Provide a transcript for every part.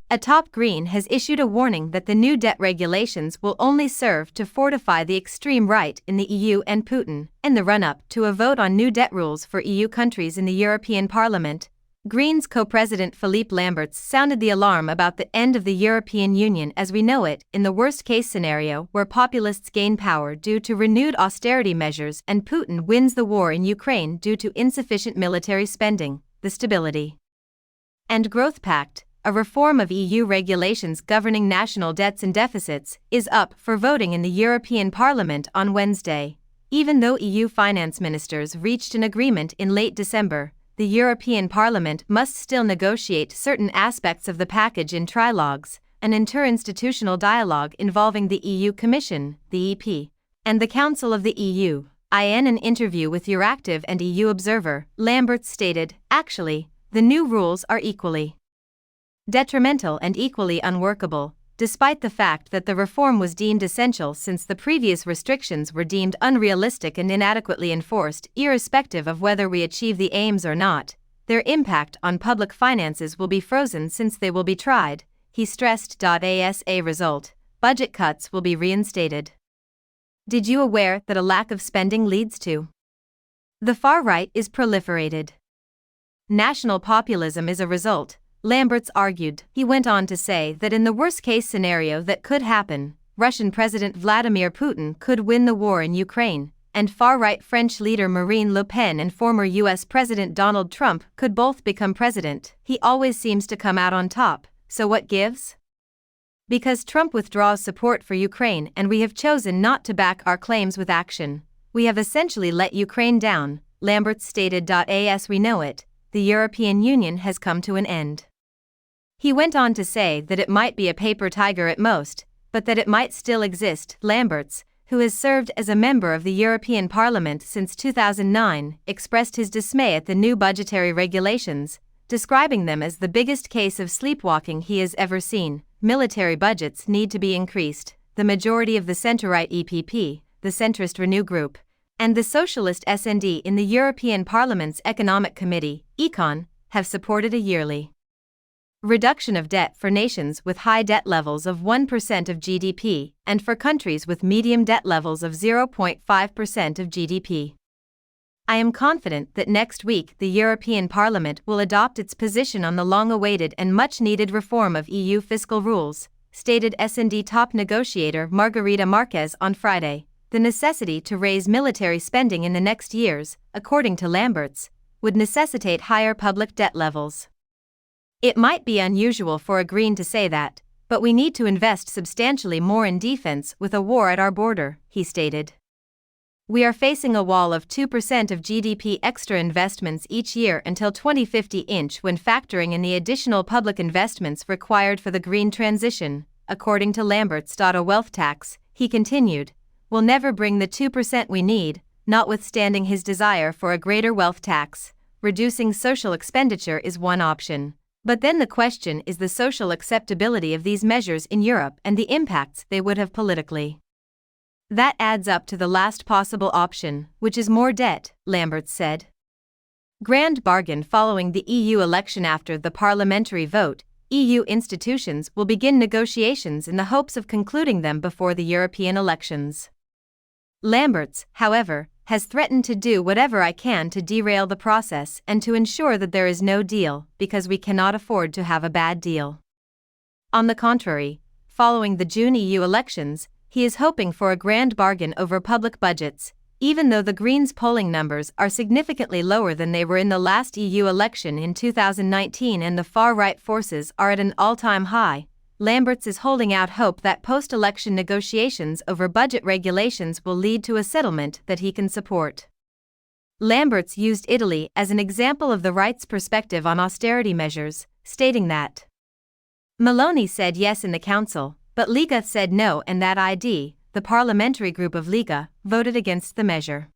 A top Green has issued a warning that the new debt regulations will only serve to fortify the extreme right in the EU and Putin. In the run-up to a vote on new debt rules for EU countries in the European Parliament, Greens co-president Philippe Lamberts sounded the alarm about the end of the European Union as we know it in the worst-case scenario where populists gain power due to renewed austerity measures and Putin wins the war in Ukraine due to insufficient military spending. The Stability and Growth Pact, a reform of EU regulations governing national debts and deficits, is up for voting in the European Parliament on Wednesday. Even though EU finance ministers reached an agreement in late December, the European Parliament must still negotiate certain aspects of the package in trilogues, an interinstitutional dialogue involving the EU Commission, the EP, and the Council of the EU. In an interview with Euractiv and EU Observer, Lamberts stated, "Actually, the new rules are equally detrimental and equally unworkable, despite the fact that the reform was deemed essential since the previous restrictions were deemed unrealistic and inadequately enforced. Irrespective of whether we achieve the aims or not, their impact on public finances will be frozen since they will be tried," he stressed. As a result, budget cuts will be reinstated. Did you aware that a lack of spending leads to the far right is proliferated? National populism is a result, Lamberts argued. He went on to say that in the worst-case scenario that could happen, Russian President Vladimir Putin could win the war in Ukraine, and far-right French leader Marine Le Pen and former US President Donald Trump could both become president. He always seems to come out on top, so what gives? Because Trump withdraws support for Ukraine and we have chosen not to back our claims with action, we have essentially let Ukraine down, Lamberts stated. As we know it, the European Union has come to an end. He went on to say that it might be a paper tiger at most, but that it might still exist. Lamberts, who has served as a member of the European Parliament since 2009, expressed his dismay at the new budgetary regulations, describing them as the biggest case of sleepwalking he has ever seen. Military budgets need to be increased. The majority of the centre-right EPP, the centrist Renew Group, and the socialist SD in the European Parliament's Economic Committee, Econ, have supported a yearly reduction of debt for nations with high debt levels of 1% of GDP and for countries with medium debt levels of 0.5% of GDP. I am confident that next week the European Parliament will adopt its position on the long-awaited and much-needed reform of EU fiscal rules, stated SD top negotiator Margarita Marquez on Friday. The necessity to raise military spending in the next years, according to Lamberts, would necessitate higher public debt levels. It might be unusual for a Green to say that, but we need to invest substantially more in defense with a war at our border, he stated. We are facing a wall of 2% of GDP extra investments each year until 2050 when factoring in the additional public investments required for the green transition, according to Lamberts. A wealth tax, he continued, will never bring the 2% we need, notwithstanding his desire for a greater wealth tax. Reducing social expenditure is one option. But then the question is the social acceptability of these measures in Europe and the impacts they would have politically. That adds up to the last possible option, which is more debt, Lamberts said. Grand bargain following the EU election. After the parliamentary vote, EU institutions will begin negotiations in the hopes of concluding them before the European elections. Lamberts, however, has threatened to do whatever I can to derail the process and to ensure that there is no deal, because we cannot afford to have a bad deal. On the contrary, following the June EU elections, he is hoping for a grand bargain over public budgets, even though the Greens' polling numbers are significantly lower than they were in the last EU election in 2019 and the far-right forces are at an all-time high. Lamberts is holding out hope that post-election negotiations over budget regulations will lead to a settlement that he can support. Lamberts used Italy as an example of the right's perspective on austerity measures, stating that Meloni said yes in the council, but Lega said no, and that the parliamentary group of Lega, voted against the measure.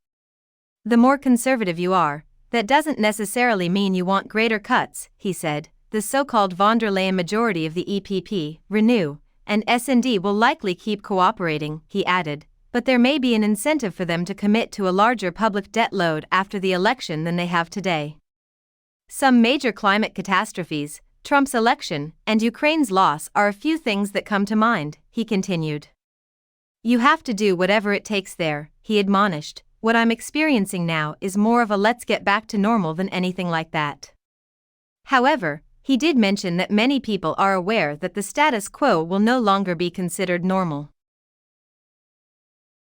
The more conservative you are, that doesn't necessarily mean you want greater cuts, he said. The so-called von der Leyen majority of the EPP, Renew, and S&D will likely keep cooperating, he added, but there may be an incentive for them to commit to a larger public debt load after the election than they have today. Some major climate catastrophes, Trump's election, and Ukraine's loss are a few things that come to mind, he continued. You have to do whatever it takes there, he admonished. What I'm experiencing now is more of a let's get back to normal than anything like that. However, he did mention that many people are aware that the status quo will no longer be considered normal.